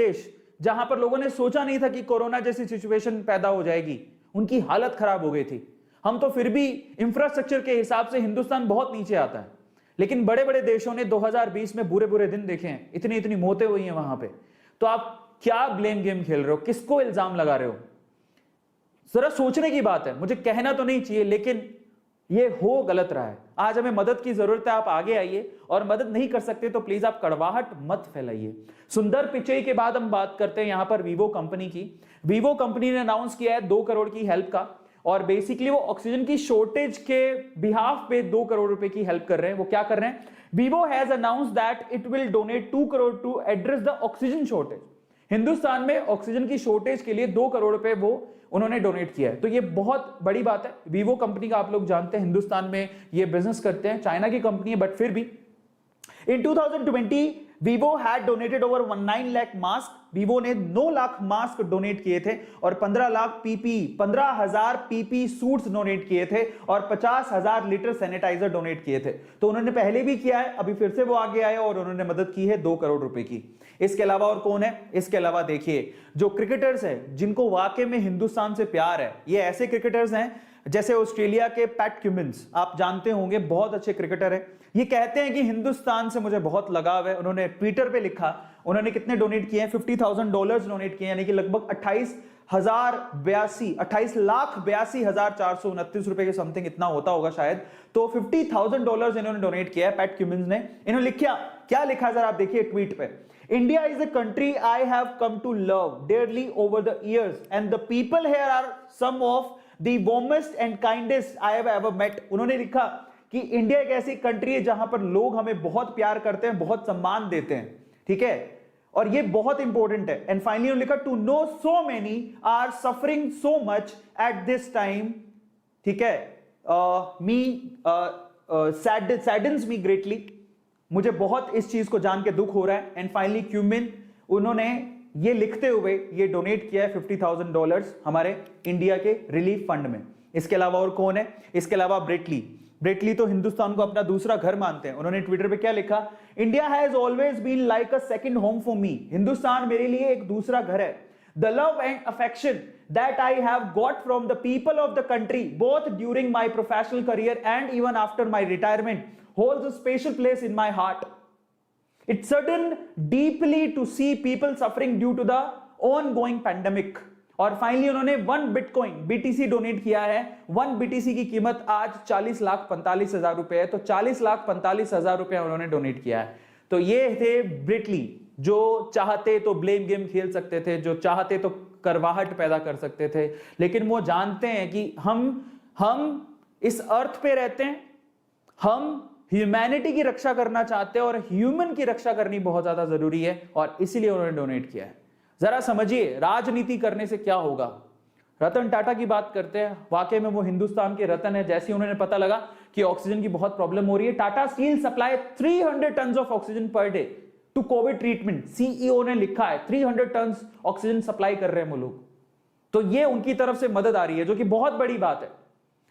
देश जहां पर लोगों ने सोचा नहीं था कि कोरोना जैसी सिचुएशन पैदा हो जाएगी, उनकी हालत खराब हो गई थी। हम तो फिर भी इंफ्रास्ट्रक्चर के हिसाब से हिंदुस्तान बहुत नीचे आता है, लेकिन बड़े बड़े देशों ने 2020 में बुरे बुरे दिन देखे हैं, इतनी इतनी मौतें हुई हैं वहां पे। तो आप क्या ब्लेम गेम खेल रहे हो, किसको इल्जाम लगा रहे हो? जरा सोचने की बात है। मुझे कहना तो नहीं चाहिए, लेकिन ये हो गलत रहा है। आज हमें मदद की जरूरत है, आप आगे आइए, और मदद नहीं कर सकते तो प्लीज आप कड़वाहट मत फैलाइए। सुंदर पिचई के बाद हम बात करते हैं यहां पर वीवो कंपनी की। वीवो कंपनी ने अनाउंस किया है 2 करोड़ की हेल्प का, और बेसिकली वो ऑक्सीजन की शॉर्टेज के बिहाफ पे 2 करोड़ रुपए की हेल्प कर रहे हैं। वो क्या कर रहे हैं? Vivo has announce that it will donate 2 crore to address the oxygen shortage. Hindustan में ऑक्सीजन की शॉर्टेज के लिए 2 करोड़ रुपए वो उन्होंने डोनेट किया है। तो ये बहुत बड़ी बात है। वीवो कंपनी का आप लोग जानते हैं हिंदुस्तान में ये बिजनेस करते हैं, चाइना की कंपनी है, बट फिर भी इन 2020 Vivo had donated over 19 lakh mask. Vivo ने 9 लाख मास्क डोनेट किए थे, और 15,000 पीपी सूट्स डोनेट किए थे, और 50,000 लीटर सैनिटाइजर डोनेट किए थे। तो उन्होंने पहले भी किया है, अभी फिर से वो आगे आए और उन्होंने मदद की है 2 करोड़ रुपए की। इसके अलावा और कौन है? इसके अलावा देखिए, जो क्रिकेटर्स हैं जिनको वाकई में हिंदुस्तान से प्यार है, ये ऐसे क्रिकेटर्स हैं जैसे ऑस्ट्रेलिया के पैट क्यूमिंस, आप जानते होंगे, बहुत अच्छे क्रिकेटर है। ये कहते हैं कि हिंदुस्तान से मुझे बहुत लगाव है। उन्होंने ट्विटर पे लिखा, उन्होंने कितने डोनेट किए हैं? $50,000 डोनेट किए, यानी कि लगभग 28,82,429 रुपए के समथिंग इतना होता होगा शायद। तो $50,000 इन्होंने डोनेट किया है पैट क्यूमिंस ने। इन्होंने लिखा, क्या लिखा है जरा आप देखिए ट्वीट पे। India is a country I have come to love dearly over the years, and the people here are some of the warmest and kindest I have ever met। उन्होंने लिखा कि इंडिया एक ऐसी कंट्री है जहां पर लोग हमें बहुत प्यार करते हैं, बहुत सम्मान देते हैं, ठीक है, और ये बहुत इंपॉर्टेंट है। एंड फाइनली उन्होंने लिखा, to know so many are suffering so much at this time, ठीक है, मी सैडन्स मी ग्रेटली, मुझे बहुत इस चीज को जान के दुख हो रहा है। एंड फाइनली क्यूमिन, उन्होंने ये लिखते हुए ये डोनेट किया है $50,000 हमारे इंडिया के रिलीफ फंड में। इसके अलावा और कौन है? इसके अलावा ब्रेटली तो हिंदुस्तान को अपना दूसरा घर मानते हैं। उन्होंने ट्विटर पे क्या लिखा? India has always been like a second home for me. Hindustan मेरे लिए एक दूसरा घर है। The love and affection that I have got from the people of the country both during my professional career and even after my retirement holds a special place in my heart. It saddened deeply to see people suffering due to the ongoing pandemic। और finally उन्होंने 1 bitcoin BTC donate किया है। 1 BTC की कीमत आज 40,45,000 रुपए है। तो 40,45,000 रुपए उन्होंने डोनेट किया है। तो ये थे ब्रेटली, जो चाहते तो ब्लेम गेम खेल सकते थे, जो चाहते तो करवाहट पैदा कर सकते थे, लेकिन वो जानते हैं कि हम इस अर्थ पे रहते हैं, हम ह्यूमैनिटी की रक्षा करना चाहते हैं, और ह्यूमन की रक्षा करनी बहुत ज्यादा जरूरी है, और इसीलिए उन्होंने डोनेट किया है। जरा समझिए, राजनीति करने से क्या होगा। रतन टाटा की बात करते हैं, वाकई में वो हिंदुस्तान के रतन है। जैसे ही उन्होंने पता लगा कि ऑक्सीजन की बहुत प्रॉब्लम हो रही है, Tata steel supply 300 ton of oxygen per day to COVID treatment. CEO ने लिखा है 300 टन ऑक्सीजन सप्लाई कर रहे हैं वो लोग। तो ये उनकी तरफ से मदद आ रही है, जो कि बहुत बड़ी बात है।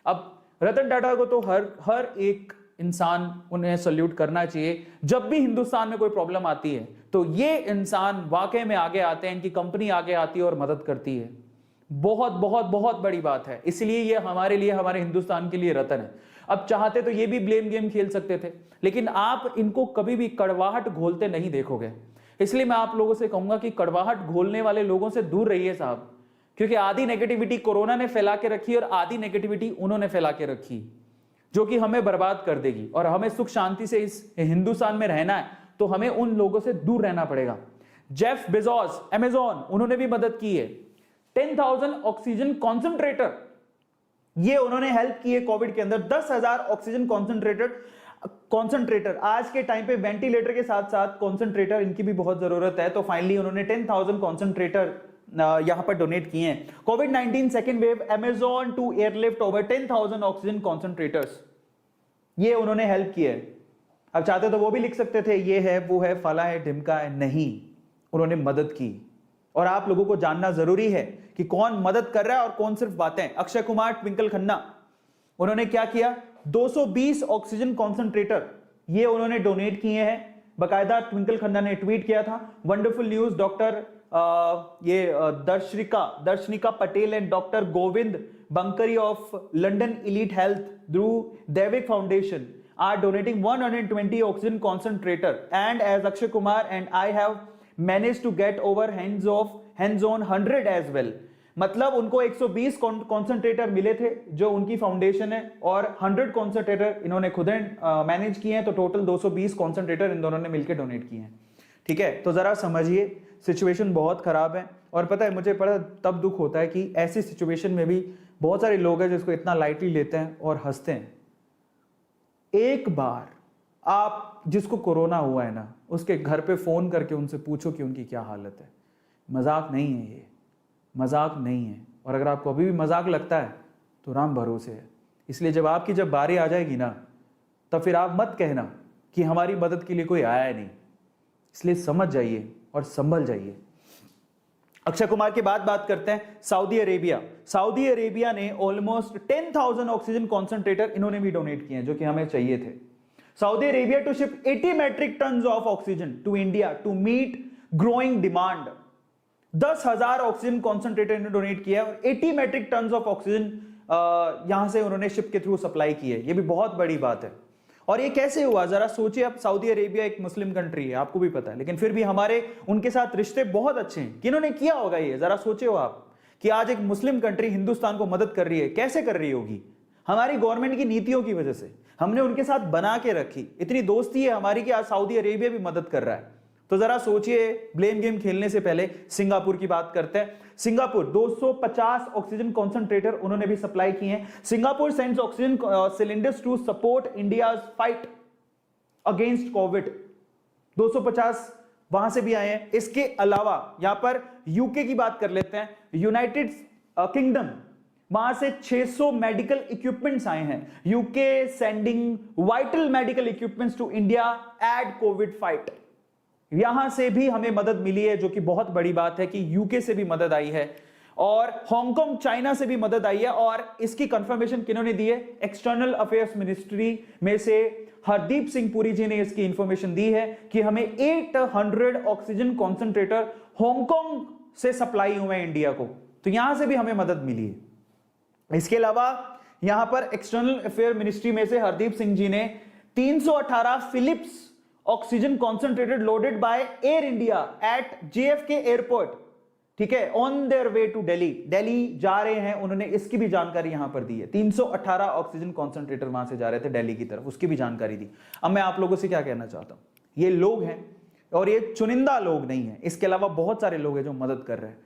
अब रतन टाटा को तो हर एक इंसान उन्हें सल्यूट करना चाहिए। जब भी हिंदुस्तान में कोई प्रॉब्लम आती है तो ये इंसान वाकई में आगे आते हैं, इनकी कंपनी आगे आती है और मदद करती है। बहुत बहुत बहुत बड़ी बात है, इसलिए ये हमारे लिए, हमारे हिंदुस्तान के लिए रतन है। अब चाहते तो ये भी ब्लेम गेम खेल सकते थे, लेकिन आप इनको कभी भी कड़वाहट घोलते नहीं देखोगे। इसलिए मैं आप लोगों से कहूंगा कि कड़वाहट घोलने वाले लोगों से दूर रहिए साहब, क्योंकि आधी नेगेटिविटी कोरोना ने फैला के रखी और आधी नेगेटिविटी उन्होंने फैला के रखी, जो कि हमें बर्बाद कर देगी। और हमें सुख शांति से इस हिंदुस्तान में रहना है तो हमें उन लोगों से दूर रहना पड़ेगा। जेफ बेजोस, अमेज़न, उन्होंने भी मदद की है। 10,000 ऑक्सीजन कॉन्सेंट्रेटर, ये उन्होंने हेल्प की है कोविड के अंदर। 10,000 ऑक्सीजन कॉन्सेंट्रेटर आज के टाइम पे वेंटिलेटर के साथ साथ कॉन्सेंट्रेटर, इनकी भी बहुत जरूरत है। तो फाइनली उन्होंने 10,000 कॉन्सेंट्रेटर यहां पर डोनेट किए हैं। कोविड-19 second wave, Amazon to airlift over 10,000 oxygen concentrators, ये उन्होंने हेल्प की है। अब चाहते तो वो भी लिख सकते थे ये है, वो है, फला है, ढिमका है, नहीं, उन्होंने मदद की। और आप लोगों को जानना जरूरी है कि कौन मदद कर रहा है और कौन सिर्फ बातें। अक्षय कुमार, ट्विंकल खन्ना, उन्होंने क्या किया? 220 ऑक्सीजन कॉन्सेंट्रेटर ये उन्होंने डोनेट किए हैं। बकायदा ट्विंकल खन्ना ने ट्वीट किया था, wonderful news doctor Darshanika Patel and doctor Govind Bankari of London elite health through Daivik foundation are donating 120 oxygen concentrator, and as Akshay Kumar and I have managed to get over hands on 100 as well. मतलब उनको 120 concentrator मिले थे जो उनकी foundation है, और 100 concentrator इन्होंने खुद मैनेज किए हैं, तो टोटल 220 कॉन्सेंट्रेटर इन दोनों ने मिलकर डोनेट किए हैं। ठीक है, तो जरा समझिए सिचुएशन बहुत खराब है। और पता है, मुझे पता तब दुख होता है कि ऐसी सिचुएशन में भी बहुत सारे लोग हैं जिसको इतना लाइटली लेते हैं और हंसते हैं। एक बार आप जिसको कोरोना हुआ है ना, उसके घर पे फोन करके उनसे पूछो कि उनकी क्या हालत है। मजाक नहीं है, ये मजाक नहीं है। और अगर आपको अभी भी मजाक लगता है तो राम भरोसे है। इसलिए जब बारी आ जाएगी ना, तब फिर आप मत कहना कि हमारी मदद के लिए कोई आया नहीं। इसलिए समझ जाइए और संभल जाइए। अक्षय कुमार के बाद बात करते हैं सऊदी अरेबिया। सऊदी अरेबिया ने ऑलमोस्ट 10,000 ऑक्सीजन कॉन्सेंट्रेटर इन्होंने भी डोनेट किए हैं, जो कि हमें चाहिए थे। Saudi Arabia to ship 80 metric ton of oxygen to India to meet growing demand. 10,000 oxygen concentrator इन्होंने डोनेट किया और 80 मेट्रिक टन ऑफ ऑक्सीजन यहां से उन्होंने शिप के थ्रू सप्लाई की है। यह भी बहुत बड़ी बात है। और ये कैसे हुआ, जरा सोचिए। अब सऊदी अरेबिया एक मुस्लिम कंट्री है, आपको भी पता है, लेकिन फिर भी हमारे उनके साथ रिश्ते बहुत अच्छे हैं। किन्होंने किया होगा ये, जरा सोचिए आप कि आज एक मुस्लिम कंट्री हिंदुस्तान को मदद कर रही है। कैसे कर रही होगी? हमारी गवर्नमेंट की नीतियों की वजह से हमने उनके साथ बना के रखी। इतनी दोस्ती है हमारी कि आज सऊदी अरेबिया भी मदद कर रहा है। तो जरा सोचिए, ब्लेम गेम खेलने से पहले सिंगापुर की बात करते हैं। सिंगापुर 250 ऑक्सीजन कॉन्सेंट्रेटर उन्होंने भी सप्लाई किए हैं। Singapore sends oxygen cylinders to support India's fight against COVID. 250 वहां से भी आए हैं। इसके अलावा यहां पर यूके की बात कर लेते हैं। यूनाइटेड किंगडम, वहां से 600 मेडिकल इक्विपमेंट्स आए हैं। UK sending vital medical equipments to India at COVID fight. यहां से भी हमें मदद मिली है, जो कि बहुत बड़ी बात है कि यूके से भी मदद आई है, और हांगकांग चाइना से भी मदद आई है। और इसकी कंफर्मेशन किन्होंने दी है? एक्सटर्नल अफेयर्स मिनिस्ट्री में से हरदीप सिंह पुरी जी ने इसकी इंफॉर्मेशन दी है कि हमें 800 ऑक्सीजन कॉन्सेंट्रेटर हांगकांग से सप्लाई हुए हैं इंडिया को। तो यहां से भी हमें मदद मिली है। इसके अलावा यहां पर एक्सटर्नल अफेयर मिनिस्ट्री में से हरदीप सिंह जी ने 318 Philips oxygen concentrated loaded by Air India at JFK airport, ठीक है, on their way to Delhi जा रहे हैं, उन्होंने इसकी भी जानकारी यहां पर दी है। 318 ऑक्सीजन कॉन्सेंट्रेटर वहां से जा रहे थे दिल्ली की तरफ, उसकी भी जानकारी दी। अब मैं आप लोगों से क्या कहना चाहता हूं, ये लोग हैं और ये चुनिंदा लोग नहीं है, इसके अलावा बहुत सारे लोग हैं जो मदद कर रहे हैं।